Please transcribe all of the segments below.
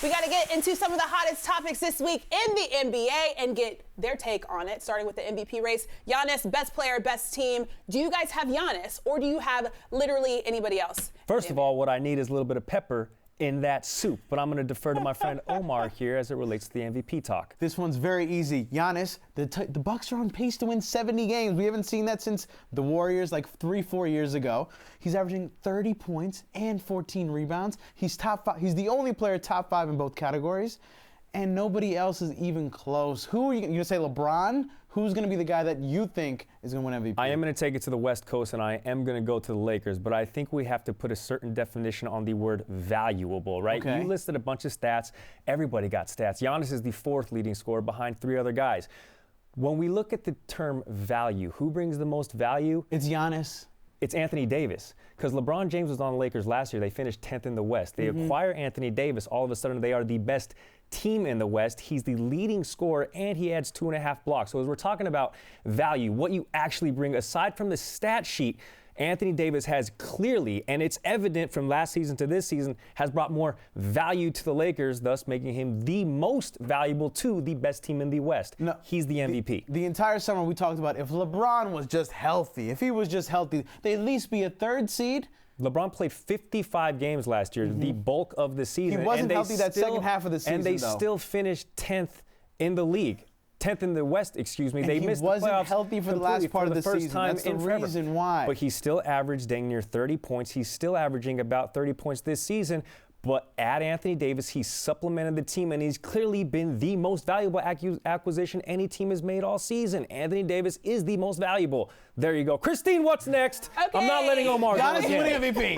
We got to get into some of the hottest topics this week in the NBA and get their take on it, starting with the MVP race. Giannis, best player, best team. Do you guys have Giannis, or do you have literally anybody else? First of all, what I need is a little bit of pepper in that soup, but I'm going to defer to my friend Omar here as it relates to the MVP talk. This one's very easy. Giannis, the Bucks are on pace to win 70 games. We haven't seen that since the Warriors like 3-4 years ago. He's averaging 30 points and 14 rebounds. He's top 5. He's the only player top 5 in both categories, and nobody else is even close. Who are you going to say? LeBron? Who's going to be the guy that you think is going to win MVP? I am going to take it to the West Coast, and I am going to go to the Lakers, but I think we have to put a certain definition on the word valuable, right? Okay. You listed a bunch of stats. Everybody got stats. Giannis is the 4th leading scorer behind 3 other guys. When we look at the term value, who brings the most value? It's Giannis. It's Anthony Davis, because LeBron James was on the Lakers last year. They finished 10th in the West. They acquire Anthony Davis. All of a sudden, they are the best team in the West. He's the leading scorer, and he adds 2.5 blocks. So as we're talking about value, what you actually bring, aside from the stat sheet, Anthony Davis has clearly, and it's evident from last season to this season, has brought more value to the Lakers, thus making him the most valuable to the best team in the West. No, he's the MVP. The entire summer we talked about if LeBron was just healthy, if he was just healthy, they'd at least be a 3rd seed. LeBron played 55 games last year, the bulk of the season. He wasn't healthy that second half of the season, and they though. still finished 10th in the league. 10th in the West, excuse me. And they he missed wasn't the playoffs healthy for the last part of the first season. time That's the in forever. reason why. But he still averaged dang near 30 points. He's still averaging about 30 points this season. But add Anthony Davis, he supplemented the team, and he's clearly been the most valuable acquisition any team has made all season. Anthony Davis is the most valuable. There you go. Christine, what's next? Okay. I'm not letting Omar go Giannis again. winning MVP.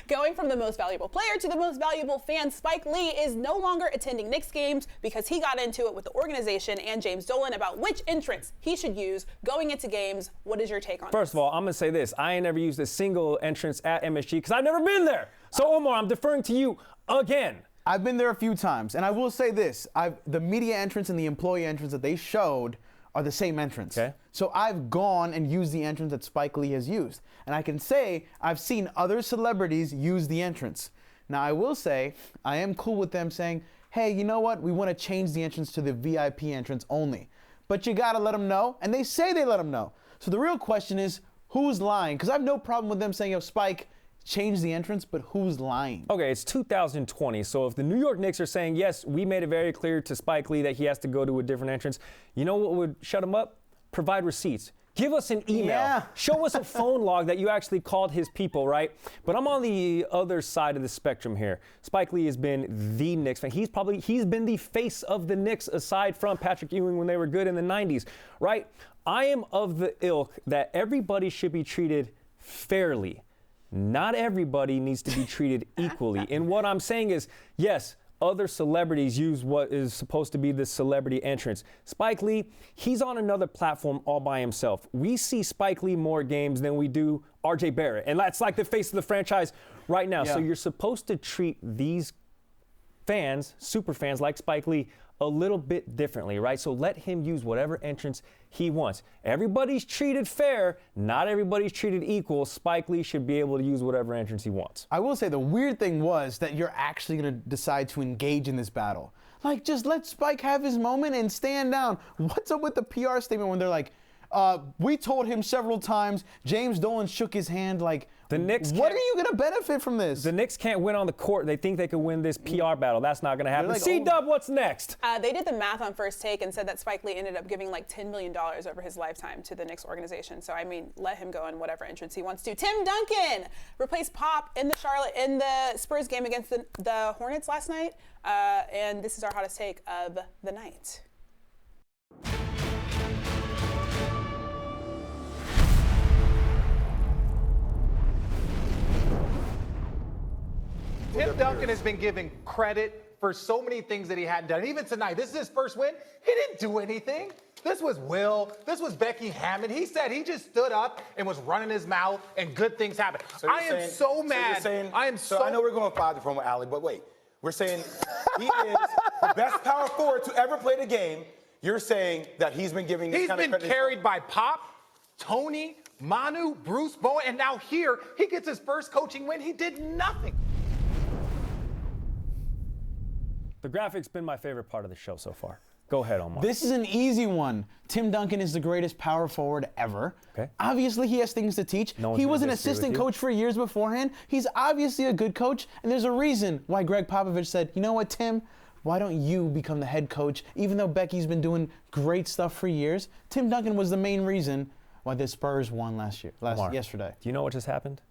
Going from the most valuable player to the most valuable fan, Spike Lee is no longer attending Knicks games because he got into it with the organization and James Dolan about which entrance he should use going into games. What is your take on First of all, I'm going to say this. I ain't never used a single entrance at MSG because I've never been there. So, Omar, I'm deferring to you again. I've been there a few times, and I will say this. The media entrance and the employee entrance that they showed are the same entrance. Okay. So I've gone and used the entrance that Spike Lee has used. And I can say I've seen other celebrities use the entrance. Now, I will say I am cool with them saying, hey, you know what? We want to change the entrance to the VIP entrance only. But you got to let them know, and they say they let them know. So the real question is, who's lying? Because I have no problem with them saying, yo, Spike, change the entrance, but who's lying? Okay, it's 2020, so if the New York Knicks are saying, yes, we made it very clear to Spike Lee that he has to go to a different entrance, you know what would shut him up? Provide receipts. Give us an email. Yeah. Show us a phone log that you actually called his people, right? But I'm on the other side of the spectrum here. Spike Lee has been the Knicks fan. He's been the face of the Knicks aside from Patrick Ewing when they were good in the 90s, right? I am of the ilk that everybody should be treated fairly. Not everybody needs to be treated equally. And what I'm saying is, yes, other celebrities use what is supposed to be the celebrity entrance. Spike Lee, he's on another platform all by himself. We see Spike Lee more games than we do RJ Barrett. And that's like the face of the franchise right now. Yeah. So you're supposed to treat these fans, super fans like Spike Lee, a little bit differently, right? So let him use whatever entrance he wants. Everybody's treated fair. Not everybody's treated equal. Spike Lee should be able to use whatever entrance he wants. I will say the weird thing was that you're actually going to decide to engage in this battle. Like, just let Spike have his moment and stand down. What's up with the PR statement when they're like, we told him several times, James Dolan shook his hand, like, The Knicks what can't- are you going to benefit from this? The Knicks can't win on the court. They think they could win this PR battle. That's not going to happen. like, C-Dub, what's next? They did the math on First Take and said that Spike Lee ended up giving like $10 million over his lifetime to the Knicks organization. So, I mean, let him go in whatever entrance he wants to. Tim Duncan replaced Pop in the Spurs game against the Hornets last night. And this is our hottest take of the night. Tim Duncan has been given credit for so many things that he hadn't done. Even tonight, this is his first win. He didn't do anything. This was Will. This was Becky Hammond. He said he just stood up and was running his mouth, and good things happened. I am so mad. So I know we're going 5 from Allie, but wait. We're saying he is the best power forward to ever play the game. You're saying that he's been giving this kind of credit. He's been carried by Pop, Tony, Manu, Bruce Bowen, and now here he gets his first coaching win. He did nothing. The graphic's been my favorite part of the show so far. Go ahead, Omar. This is an easy one. Tim Duncan is the greatest power forward ever. Okay. Obviously, he has things to teach. No one's He gonna was an disagree with assistant you. coach for years beforehand. He's obviously a good coach, and there's a reason why Gregg Popovich said, you know what, Tim? Why don't you become the head coach? Even though Becky's been doing great stuff for years, Tim Duncan was the main reason why the Spurs won yesterday. Do you know what just happened?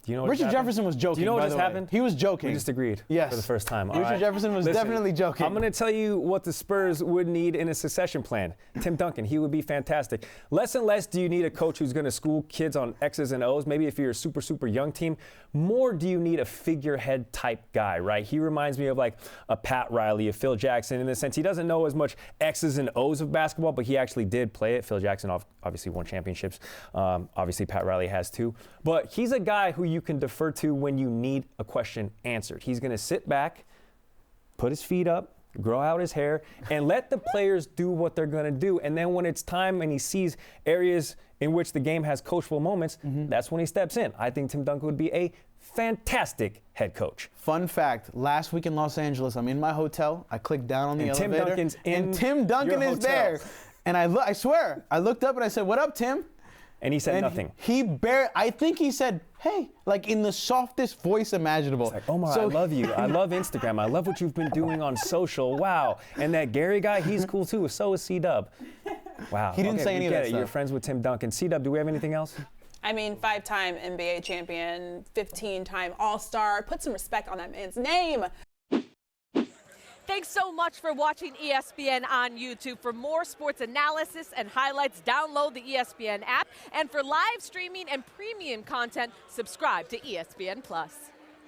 Do you know what Richard just happened? Jefferson was joking. Do you know what by just the way. happened? He was joking. We just agreed. Yes. For the first time. All Richard right. Jefferson was Listen, definitely joking. I'm going to tell you what the Spurs would need in a succession plan. Tim Duncan, he would be fantastic. Less and less do you need a coach who's going to school kids on X's and O's. Maybe if you're a super, super young team. More do you need a figurehead type guy, right? He reminds me of like a Pat Riley, a Phil Jackson, in the sense he doesn't know as much X's and O's of basketball, but he actually did play it. Phil Jackson obviously won championships. Obviously Pat Riley has too. But he's a guy who you can defer to when you need a question answered. He's going to sit back, put his feet up, grow out his hair, and let the players do what they're going to do. And then when it's time and he sees areas in which the game has coachable moments, that's when he steps in. I think Tim Duncan would be a fantastic head coach. Fun fact, last week in Los Angeles, I'm in my hotel. I clicked down on the And Tim elevator. Duncan's in and Tim Duncan your is hotel. there. And I swear, I looked up and I said, what up, Tim? And he said And nothing. I think he said, hey, like in the softest voice imaginable. Like, Omar, I love you. I love Instagram. I love what you've been doing on social. Wow. And that Gary guy, he's cool too. So is C-Dub. Wow. He didn't say any of that You're stuff. friends with Tim Duncan. C-Dub, do we have anything else? I mean, 5-time NBA champion, 15-time All-Star. Put some respect on that man's name. Thanks so much for watching ESPN on YouTube. For more sports analysis and highlights, download the ESPN app. And for live streaming and premium content, subscribe to ESPN+.